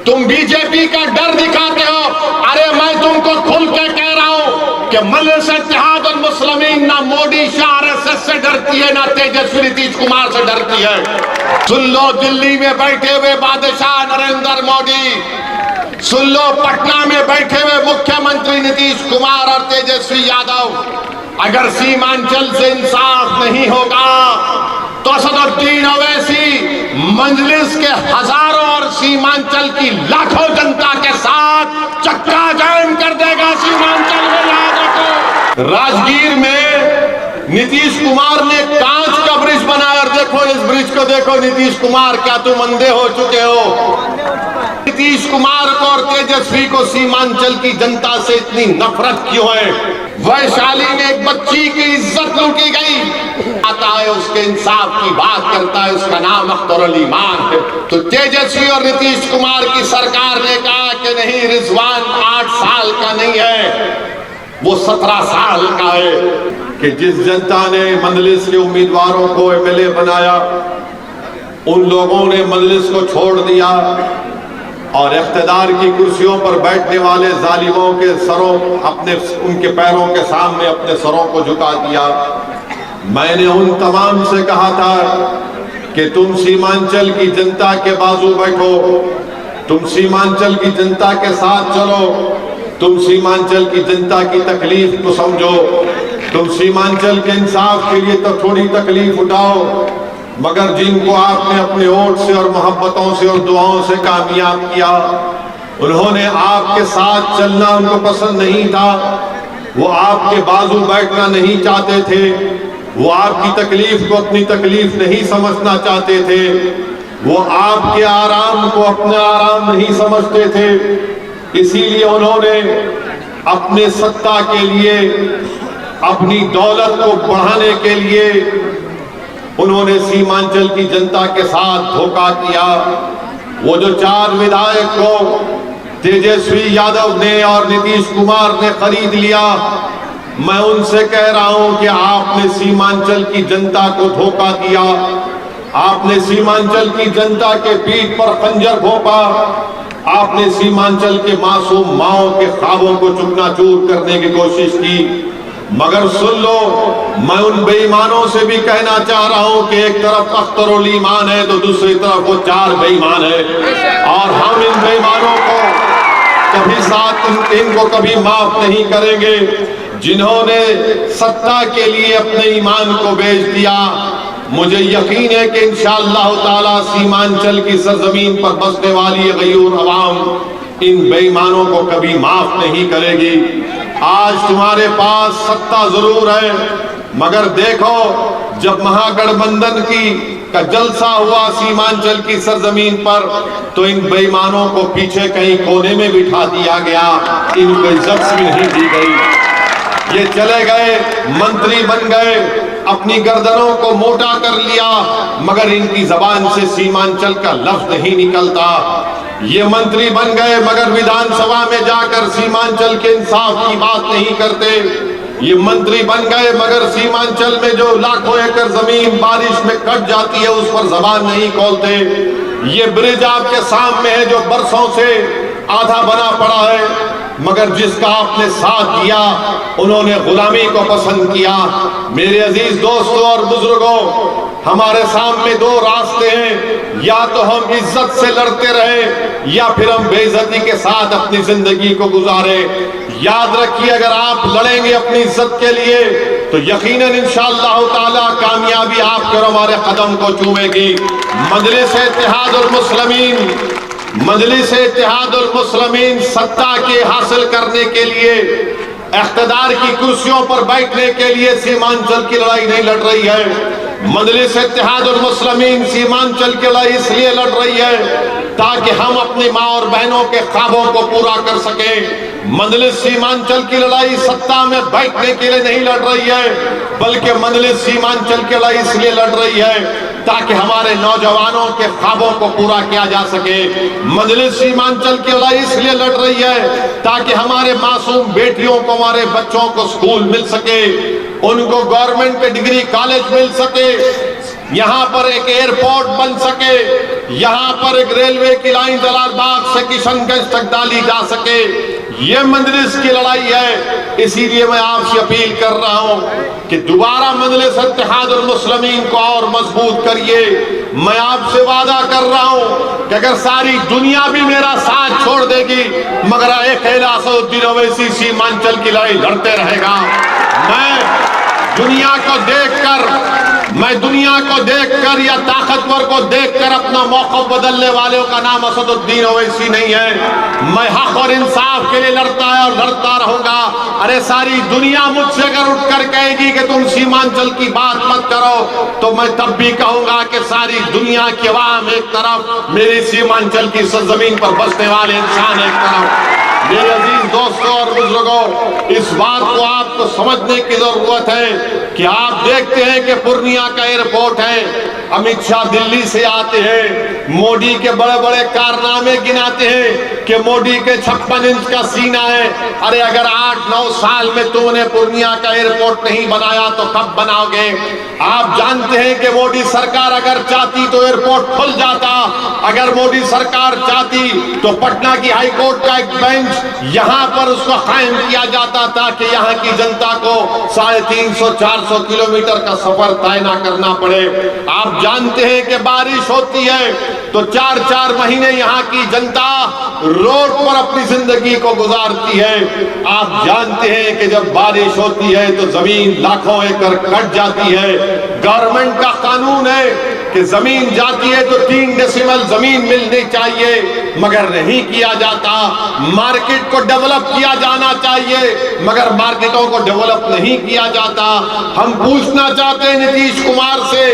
तुम बीजेपी का डर दिखाते हो। अरे मैं तुमको खुल के कह रहा हूं कि मजलिस इत्तेहाद और मुस्लिमीन ना मोदी शाह आरएसएस से डरती है, ना तेजस्वी नीतीश कुमार से डरती है। सुन लो दिल्ली में बैठे हुए बादशाह नरेंद्र मोदी, सुन लो पटना में बैठे हुए मुख्यमंत्री नीतीश कुमार और तेजस्वी यादव, अगर सीमांचल से इंसाफ नहीं होगा तो असदुद्दीन ओवैसी मजलिस के हजारों और सीमांचल की लाखों जनता के साथ चक्का जाम कर देगा। सीमांचल में याद रखो। राजगीर में नीतीश कुमार ने कांच का ब्रिज बनाया और देखो इस ब्रिज को देखो। नीतीश कुमार क्या तुम अंधे हो चुके हो? नीतीश कुमार को और तेजस्वी को सीमांचल की जनता से इतनी नफरत क्यों है? वैशाली में एक बच्ची की इज्जत लूटी गई, आता है उसके इंसाफ की बात करता है, उसका नाम अख्तर अली मान है। तो तेजस्वी और नीतीश कुमार की सरकार ने कहा कि नहीं, रिजवान 8 साल का नहीं है, वो 17 साल का है। कि जिस जनता ने मजलिस के उम्मीदवारों को एमएलए बनाया, उन लोगों ने मजलिस को छोड़ दिया और इख्तिदार की कुर्सियों पर बैठने वाले जालिमों के सरों उनके पैरों के सामने अपने सरों को झुका दिया। मैंने उन तमाम से कहा था कि तुम सीमांचल की जनता के बाजू बैठो, तुम सीमांचल की जनता के साथ चलो, तुम सीमांचल की जनता की तकलीफ को समझो, तुम सीमांचल के इंसाफ के लिए तो थोड़ी तकलीफ उठाओ। मगर जिनको आपने अपने वोट से और मोहब्बतों से और दुआओं से कामयाब किया, उन्होंने आपके साथ चलना उनको पसंद नहीं था, वो आपके बाजू बैठना नहीं चाहते थे, वो आपकी तकलीफ को अपनी तकलीफ नहीं समझना चाहते थे, वो आपके आराम को अपना आराम नहीं समझते थे। इसीलिए उन्होंने अपने सत्ता के लिए, अपनी दौलत को बढ़ाने के लिए उन्होंने सीमांचल की जनता के साथ धोखा किया। वो जो 4 विधायक को तेजस्वी यादव ने और नीतीश कुमार ने खरीद लिया, मैं उनसे कह रहा हूं कि आपने सीमांचल की जनता को धोखा दिया, आपने सीमांचल की जनता के पीठ पर खंजर घोंपा, आपने सीमांचल के मासूम माओं के ख्वाबों को चूकनाचूर करने की कोशिश की। मगर सुन लो, मैं उन बेईमानों से भी कहना चाह रहा हूं कि एक तरफ अख्तर अली ईमान है तो दूसरी तरफ वो 4 बेईमान है, और हम इन बेईमानों को कभी साथ इनको कभी माफ नहीं करेंगे। जिन्होंने सत्ता के लिए अपने ईमान को बेच दिया, मुझे यकीन है कि इंशाअल्लाह ताला सीमांचल की सरजमीन पर बसने वाली गयूर अवाम इन बेईमानों को कभी माफ नहीं करेगी। आज तुम्हारे पास सत्ता जरूर है, मगर देखो जब महागठबंधन का जलसा हुआ सीमांचल की सरजमीन पर, तो इन बेईमानों को पीछे कहीं कोने में बिठा दिया गया, इनको इज्जत भी नहीं दी गई। ये चले गए, मंत्री बन गए, अपनी गर्दनों को मोटा कर लिया, मगर इनकी जबान से सीमांचल का लफ्ज नहीं निकलता। ये मंत्री बन गए मगर विधानसभा में जाकर सीमांचल के इंसाफ की बात नहीं करते। ये मंत्री बन गए मगर सीमांचल में जो लाखों एकड़ जमीन बारिश में कट जाती है उस पर जबान नहीं खोलते। ये ब्रिज आपके सामने है जो बरसों से आधा बना पड़ा है, मगर जिसका आपने साथ दिया उन्होंने गुलामी को पसंद किया। मेरे अजीज दोस्तों और बुजुर्गों, हमारे सामने 2 रास्ते हैं, या तो हम इज्जत से लड़ते रहे या फिर हम बेइज्जती के साथ अपनी जिंदगी को गुजारे। याद रखिए, अगर आप लड़ेंगे अपनी इज्जत के लिए तो यकीनन इंशाअल्लाह ताला कामयाबी आपके और हमारे कदम को चूमेगी। मजलिस इत्तेहाद और मुस्लिमीन सत्ता के हासिल करने के लिए, इख्तिदार की कुर्सियों पर बैठने के लिए सीमांचल की लड़ाई नहीं लड़ रही है। मजलिस इत्तेहाद और मुस्लिमीन सीमांचल की लड़ाई इसलिए लड़ रही है ताकि हम अपनी माँ और बहनों के ख्वाबों को पूरा कर सकें। मजलिस सीमांचल की लड़ाई सत्ता में बैठने के लिए नहीं लड़ रही है, बल्कि मजलिस सीमांचल की लड़ाई इसलिए लड़ रही है ताकि हमारे नौजवानों के ख्वाबों को पूरा किया जा सके। मजलिस सीमांचल की लड़ाई इसलिए लड़ रही है ताकि हमारे मासूम बेटियों को, हमारे बच्चों को स्कूल मिल सके, उनको गवर्नमेंट के डिग्री कॉलेज मिल सके, यहाँ पर एक एयरपोर्ट बन सके, यहाँ पर एक रेलवे की लाइन जलालबाग से किशनगंज तक डाली जा सके, ये मजलिस की लड़ाई है। इसीलिए मैं आपसे अपील कर रहा हूँ कि दोबारा मजलिस इत्तेहादुल मुस्लिमीन को और मजबूत करिए। मैं आपसे वादा कर रहा हूँ कि अगर सारी दुनिया भी मेरा साथ छोड़ देगी मगर अकेला असदुद्दीन ओवैसी सीमांचल की लड़ाई लड़ते रहेगा। मैं दुनिया को देखकर या ताकतवर को देखकर अपना मौक़िफ़ बदलने वालों का नाम असदुद्दीन ओवैसी नहीं है। मैं हक और इंसाफ के लिए लड़ता है और लड़ता रहूंगा। अरे सारी दुनिया मुझसे अगर उठकर कहेगी कि तुम सीमांचल की बात मत करो तो मैं तब भी कहूंगा कि सारी दुनिया की अवाम एक तरफ, मेरी सीमांचल की सरजमीन पर बसने वाले इंसान एक तरफ। मेरे अजीज दोस्तों और बुजुर्गों, इस बात को आपको समझने की जरूरत है कि आप देखते हैं कि पूर्णिया का एयरपोर्ट है, अमित शाह दिल्ली से आते हैं, मोदी के बड़े बड़े कारनामे गिनाते हैं कि मोदी के 56 इंच का सीना है। अरे अगर 8-9 साल में तुमने पूर्णिया का एयरपोर्ट नहीं बनाया तो कब बनाओगे? आप जानते हैं कि मोदी सरकार अगर चाहती तो एयरपोर्ट खुल जाता। अगर मोदी सरकार चाहती तो पटना की हाईकोर्ट का एक बेंच यहाँ पर उसको कायम किया जाता ताकि यहाँ की जनता को 350-400 किलोमीटर का सफर तय ना करना पड़े। आप जानते हैं कि बारिश होती है तो 4-4 महीने यहाँ की जनता रोड पर अपनी जिंदगी को गुजारती है। आप जानते हैं कि जब बारिश होती है तो जमीन लाखों एकड़ कट जाती है। गवर्नमेंट का कानून है कि जमीन जाती है तो 3 डेसिमल जमीन मिलनी चाहिए मगर नहीं किया जाता। मार्केट को डेवलप किया जाना चाहिए मगर मार्केटों को डेवलप नहीं किया जाता। हम पूछना चाहते हैं नीतीश कुमार से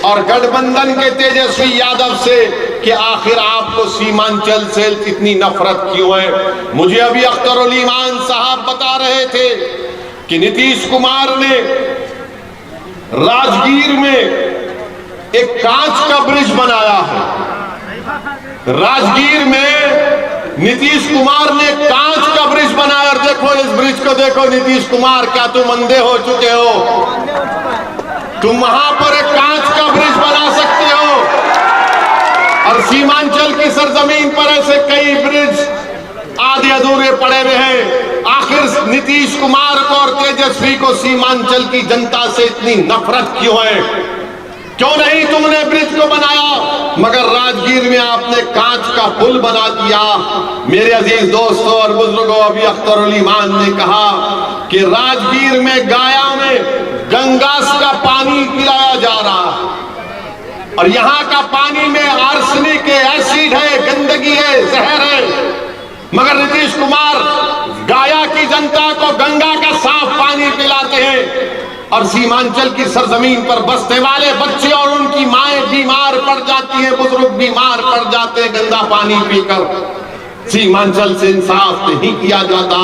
और गठबंधन के तेजस्वी यादव से कि आखिर आपको सीमांचल से इतनी नफरत क्यों है? मुझे अभी अख्तरुल ईमान साहब बता रहे थे कि नीतीश कुमार ने राजगीर में एक कांच का ब्रिज बनाया है। राजगीर में नीतीश कुमार ने कांच का ब्रिज बनाया और देखो इस ब्रिज को देखो नीतीश कुमार, क्या तुम अंधे हो चुके हो? तुम वहां पर एक कांच का ब्रिज बना सकते हो और सीमांचल की सरजमीन पर ऐसे कई ब्रिज आधे अधूरे पड़े हुए हैं। आखिर नीतीश कुमार को और तेजस्वी को सीमांचल की जनता से इतनी नफरत क्यों है? क्यों नहीं तुमने ब्रिज को बनाया मगर राजगीर में आपने कांच का पुल बना दिया। मेरे अजीज दोस्तों और बुजुर्गों, अभी अख्तरुल ईमान ने कहा कि राजगीर में गाया में गंगास का पानी पिलाया जा रहा और यहाँ का पानी में आर्सेनिक है, एसिड है, गंदगी है, जहर है। मगर नीतीश कुमार गाया की जनता को गंगा का साफ पानी पिलाते हैं और सीमांचल की सरजमीन पर बसने वाले बच्चे और उनकी माएं बीमार पड़ जाती हैं, बुजुर्ग बीमार पड़ जाते हैं गंदा पानी पीकर। सीमांचल से इंसाफ नहीं किया जाता।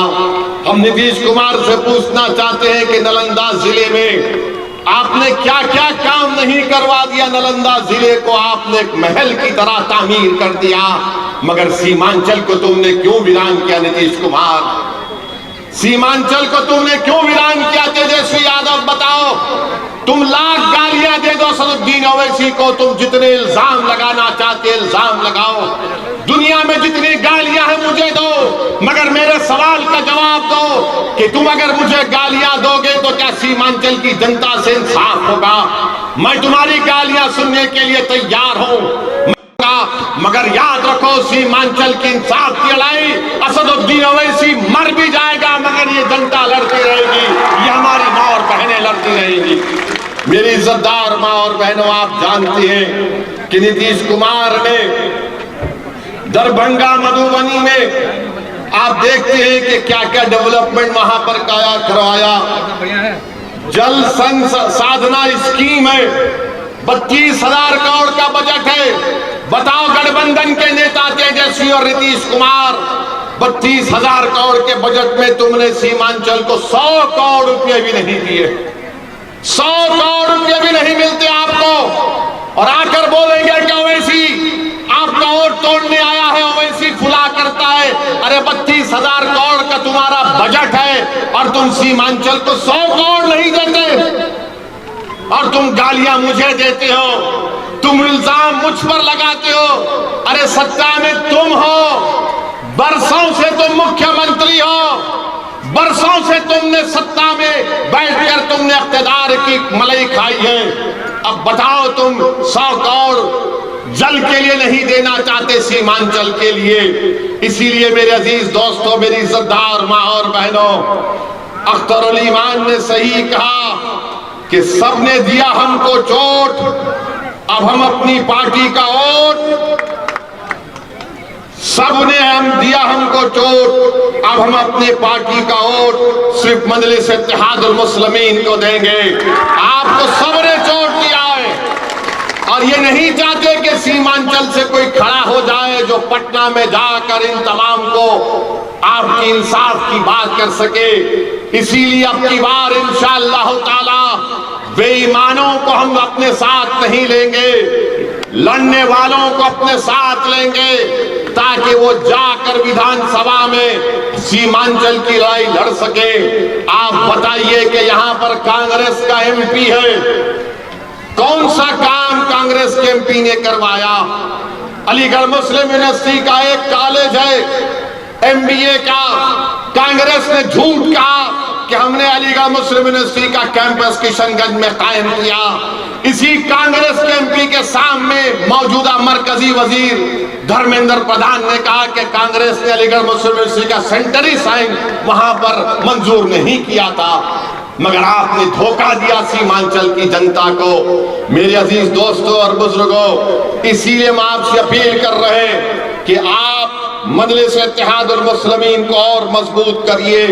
हम नीतीश कुमार से पूछना चाहते हैं कि नालंदा जिले में आपने क्या क्या काम नहीं करवा दिया। नालंदा जिले को आपने एक महल की तरह तामीर कर दिया मगर सीमांचल को तुमने क्यों वीरान किया? नीतीश कुमार, सीमांचल को तुमने क्यों वीरान किया? तेजस्वी यादव बताओ। तुम लाख गालियां दे दो असदुद्दीन ओवैसी को, तुम जितने इल्जाम लगाना चाहते इल्जाम लगाओ, दुनिया में जितनी गालियां हैं मुझे दो मगर मेरे सवाल का जवाब दो कि तुम अगर मुझे गालियां दोगे तो क्या सीमांचल की जनता से इंसाफ होगा? मैं तुम्हारी गालियां सुनने के लिए तैयार हूं मगर याद रखो सीमांचल की इंसाफ की लड़ाई असदुद्दीन ओवैसी मर भी जाएगा मगर ये जनता लड़ती रहेगी, ये हमारी माँ और बहनें लड़ती रहेंगी। मेरी इज्जतदार माँ और बहनों, आप जानते हैं कि नीतीश कुमार ने दरभंगा मधुबनी में आप देखते हैं कि क्या क्या डेवलपमेंट वहां पर करवाया। जल संसाधना स्कीम है, 32,000 करोड़ का बजट है। बताओ गठबंधन के नेता तेजस्वी और नीतीश कुमार, 32,000 करोड़ के बजट में तुमने सीमांचल को 100 करोड़ रुपए भी नहीं दिए। 100 करोड़ रुपए भी नहीं मिलते आपको और आकर बोलेंगे कि ओवैसी आपका वोट तोड़ने आया है, ओवैसी फुला करता है। अरे 32,000 करोड़ का तुम्हारा बजट है और तुम सीमांचल को 100 करोड़ नहीं देते। और तुम गालियां मुझे देते हो, तुम इल्जाम मुझ पर लगाते हो। अरे सत्ता में तुम हो, बरसों से तुम मुख्यमंत्री हो, बरसों से तुमने सत्ता में बैठकर तुमने इख्तियार की मलाई खाई है। अब बताओ तुम 100 करोड़ जल के लिए नहीं देना चाहते, सीमांचल के लिए। इसीलिए मेरे अजीज दोस्तों, मेरी इज्जतदार माँ और बहनों, अख्तर उल ईमान ने सही कहा कि सबने दिया हमको चोट, अब हम अपनी पार्टी का वोट, सबने हम दिया हमको चोट, अब हम अपने पार्टी का वोट सिर्फ मजलिस इत्तेहादुल मुस्लिमीन को देंगे। आपको सबने चोट दिया है और ये नहीं चाहते कि सीमांचल से कोई खड़ा हो जाए जो पटना में जाकर इन तमाम को आपकी इंसाफ की बात कर सके। इसीलिए अब की बार इंशाअल्लाह ताला बेईमानों को हम अपने साथ नहीं लेंगे, लड़ने वालों को अपने साथ लेंगे, ताकि वो जाकर विधानसभा में सीमांचल की लड़ाई लड़ सके। आप बताइए कि यहाँ पर कांग्रेस का एमपी है, कौन सा काम कांग्रेस के एमपी ने करवाया? अलीगढ़ मुस्लिम यूनिवर्सिटी का एक कॉलेज है MBA का, कांग्रेस ने झूठ कहा कि हमने अलीगढ़ मुस्लिम यूनिवर्सिटी का कैंपस किशनगंज में कायम किया। इसी कांग्रेस के एमपी के सामने मौजूदा मरकजी वजीर धर्मेंद्र प्रधान ने कहा कि कांग्रेस ने अलीगढ़ मुस्लिम यूनिवर्सिटी का सेंटरी साइन वहां पर मंजूर नहीं किया था, मगर आपने धोखा दिया सीमांचल की जनता को। मेरे अजीज दोस्तों और बुजुर्गों, इसीलिए हम आपसे अपील कर रहे हैं कि आप मजलिस इत्तेहादुल मुस्लिमीन को और मजबूत करिए।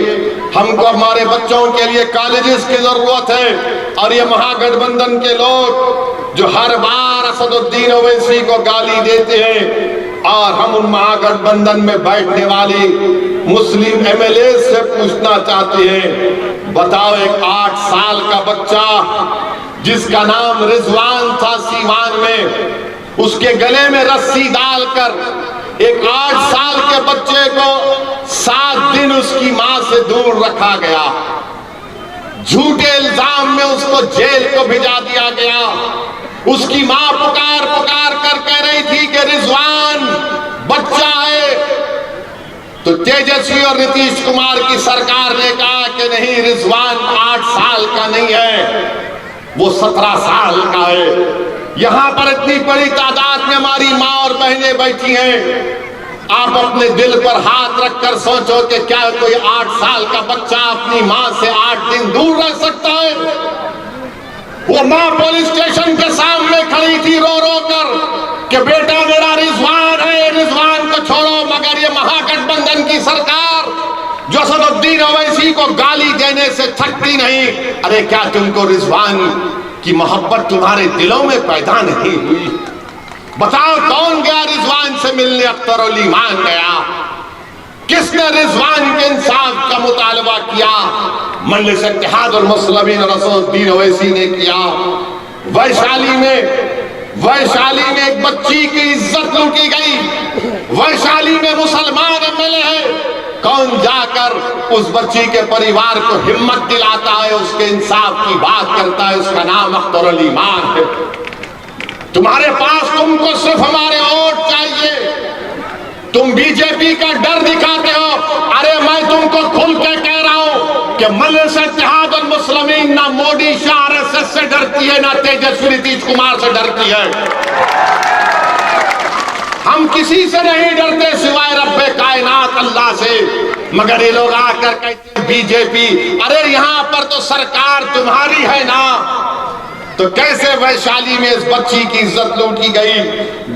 हमको हमारे बच्चों के लिए कॉलेजेस की जरूरत है, और ये महागठबंधन के लोग जो हर बार असदुद्दीन ओवैसी को गाली देते हैं, और हम उन महागठबंधन में बैठने वाले मुस्लिम MLA से पूछना चाहते हैं, बताओ एक 8 साल का बच्चा जिसका नाम रिजवान था सीवान में, उसके गले में रस्सी डालकर एक 8 साल के बच्चे को 7 दिन उसकी मां से दूर रखा गया, झूठे इल्जाम में उसको जेल को भिजा दिया गया। उसकी मां पुकार पुकार कर कह रही थी कि रिजवान बच्चा है, तो तेजस्वी और नीतीश कुमार की सरकार ने कहा कि नहीं, रिजवान 8 साल का नहीं है, वो 17 साल का है। यहां पर इतनी बड़ी तादाद में हमारी मां और बहनें बैठी हैं। आप अपने दिल पर हाथ रखकर सोचो कि क्या कोई 8 साल का बच्चा अपनी मां से 8 दिन दूर रह सकता है? वो मां पुलिस स्टेशन के सामने खड़ी थी रो रो कर कि बेटा मेरा रिजवान है, रिजवान को छोड़ो। मगर ये महागठबंधन की सरकार जो असदुद्दीन ओवैसी को गाली देने से थकती नहीं। अरे क्या तुमको रिजवान की मोहब्बत तुम्हारे दिलों में पैदा नहीं हुई? बताओ कौन गया रिजवान से मिलने? अख्तर उल ईमान गया। किसने रिजवान के इंसाफ का मुतालबा किया? मजलिस इत्तेहादुल मुस्लिमीन और असदुद्दीन ओवैसी ने किया। वैशाली में एक बच्ची की इज्जत लूटी गई। वैशाली में मुसलमान MLA है, कौन जाकर उस बच्ची के परिवार को हिम्मत दिलाता है, उसके इंसाफ की बात करता है? उसका नाम अख्तर उल ईमान है। तुम्हारे पास तुमको सिर्फ हमारे वोट चाहिए, तुम बीजेपी का डर दिखाते हो। अरे मैं तुमको खुल के कह रहा हूं कि मजलिस इत्तेहादुल मुस्लिमीन ना मोदी शाह RSS से डरती है, ना तेजस्वी नीतीश कुमार से डरती है। हम किसी से नहीं डरते सिवाय रब्बे कायनात अल्लाह से। मगर ये लोग आकर कहते हैं बीजेपी, अरे यहां पर तो सरकार तुम्हारी है ना। तो कैसे वैशाली में इस बच्ची की इज्जत लूटी गई?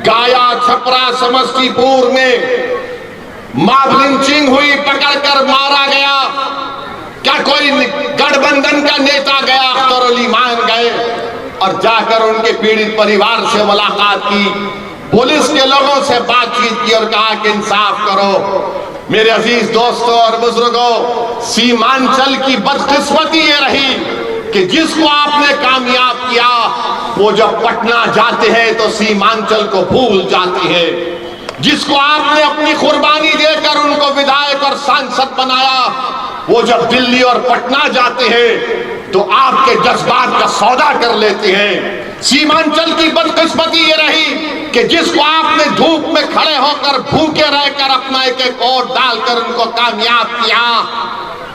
गाया, छपरा, समस्तीपुर में मॉब लिंचिंग हुई, पकड़कर मारा गया। क्या कोई गठबंधन का नेता गया? अख्तर उल ईमान गए और जाकर उनके पीड़ित परिवार से मुलाकात की, पुलिस के लोगों से बातचीत की और कहा कि इंसाफ करो। मेरे अजीज दोस्तों और बुजुर्गों, सीमांचल की बदकिस्मती ये रही कि जिसको आपने कामयाब किया, वो जब पटना जाते हैं तो सीमांचल को भूल जाती है। जिसको आपने अपनी कुर्बानी देकर उनको विधायक और सांसद बनाया, वो जब दिल्ली और पटना जाते हैं तो आपके जज्बात का सौदा कर लेते हैं। सीमांचल की बदकिस्मती ये रही कि जिसको आपने धूप में खड़े होकर भूखे रहकर अपना एक एक वोट डालकर उनको कामयाब किया,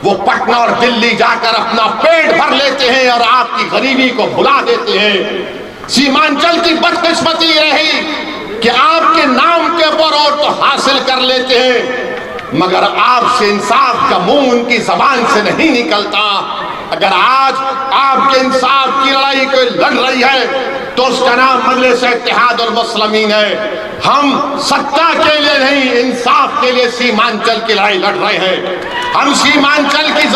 वो पटना और दिल्ली जाकर अपना पेट भर लेते हैं और आपकी गरीबी को भुला देते हैं। सीमांचल की बदकिस्मती रही कि आपके नाम के ऊपर वोट तो हासिल कर लेते हैं मगर आपसे इंसाफ का मुंह उनकी जबान से नहीं निकलता। अगर आज आपके इंसाफ की लड़ाई कोई लड़ रही है तो उसका नाम मजलिस इत्तेहादुल मुस्लिमीन है। हम सत्ता के लिए नहीं, इंसाफ के लिए सीमांचल की लड़ाई लड़ रहे हैं। हम सीमांचल की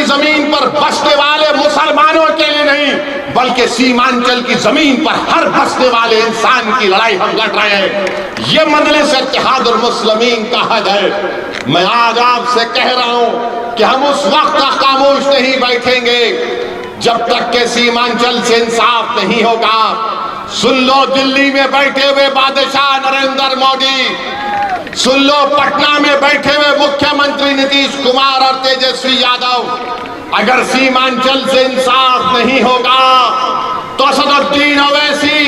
जमीन पर बसने वाले मुसलमानों के लिए नहीं बल्कि सीमांचल की जमीन पर हर बसने वाले इंसान की लड़ाई हम लड़ रहे हैं। ये मजलिस इत्तेहादुल मुस्लिमीन का हद है। मैं आज आपसे कह रहा हूं कि हम उस वक्त तक खामोश नहीं बैठेंगे जब तक के सीमांचल से इंसाफ नहीं होगा। सुन लो दिल्ली में बैठे हुए बादशाह नरेंद्र मोदी, सुन लो पटना में बैठे हुए मुख्यमंत्री नीतीश कुमार और तेजस्वी यादव, अगर सीमांचल से इंसाफ नहीं होगा तो असदुद्दीन ओवैसी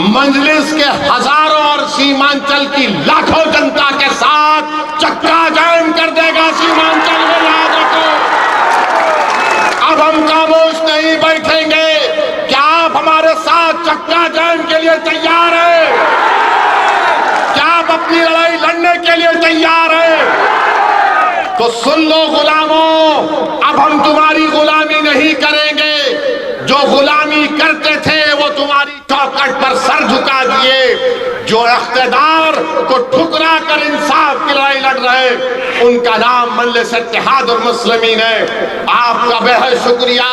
मजलिस के हजारों और सीमांचल की लाखों जनता के साथ चक्का जाम कर देगा। सीमांचल में याद रखो, अब हम खामोश नहीं बैठेंगे। क्या आप हमारे साथ चक्का जाम के लिए तैयार हैं? क्या आप अपनी लड़ाई लड़ने के लिए तैयार हैं? तो सुन लो गुलामों, अब हम तुम्हारी गुलामी नहीं करेंगे। जो गुलामी करते थे वो तुम्हारी चौखट पर सर झुका दिए। जो इख्तिदार को ठुकरा कर इंसाफ की लड़ाई लड़ रहे उनका नाम मजलिस इत्तेहादुल मुस्लिमीन है। आपका बेहद शुक्रिया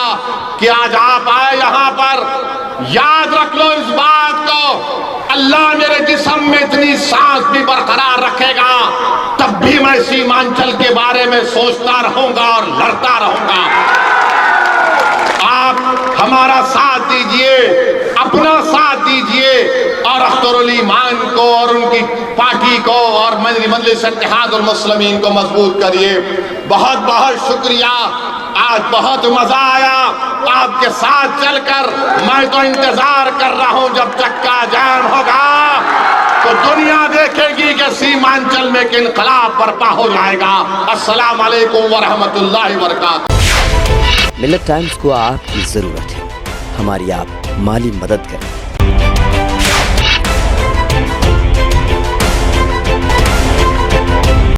कि आज आप आए यहाँ पर। याद रख लो इस बात को, अल्लाह मेरे जिस्म में इतनी सांस भी बरकरार रखेगा तब भी मैं सीमांचल के बारे में सोचता रहूंगा और लड़ता रहूंगा। आप हमारा साथ दीजिए, अपना साथ दीजिए और अख्तरुल ईमान को और उनकी पार्टी को और मजलिस इत्तेहादुल मुस्लिमीन को मजबूत करिए। बहुत बहुत शुक्रिया, आज बहुत मजा आया आपके साथ चलकर। मैं तो इंतजार कर रहा हूं जब चक्का जाम होगा तो दुनिया देखेगी कि सीमांचल में एक इनकलाब बर्पा हो जाएगा। अस्सलाम वालेकुम व रहमतुल्लाहि व बरकातहू। मिल्लत टाइम्स को आपकी जरूरत है, हमारी आप माली मदद करें।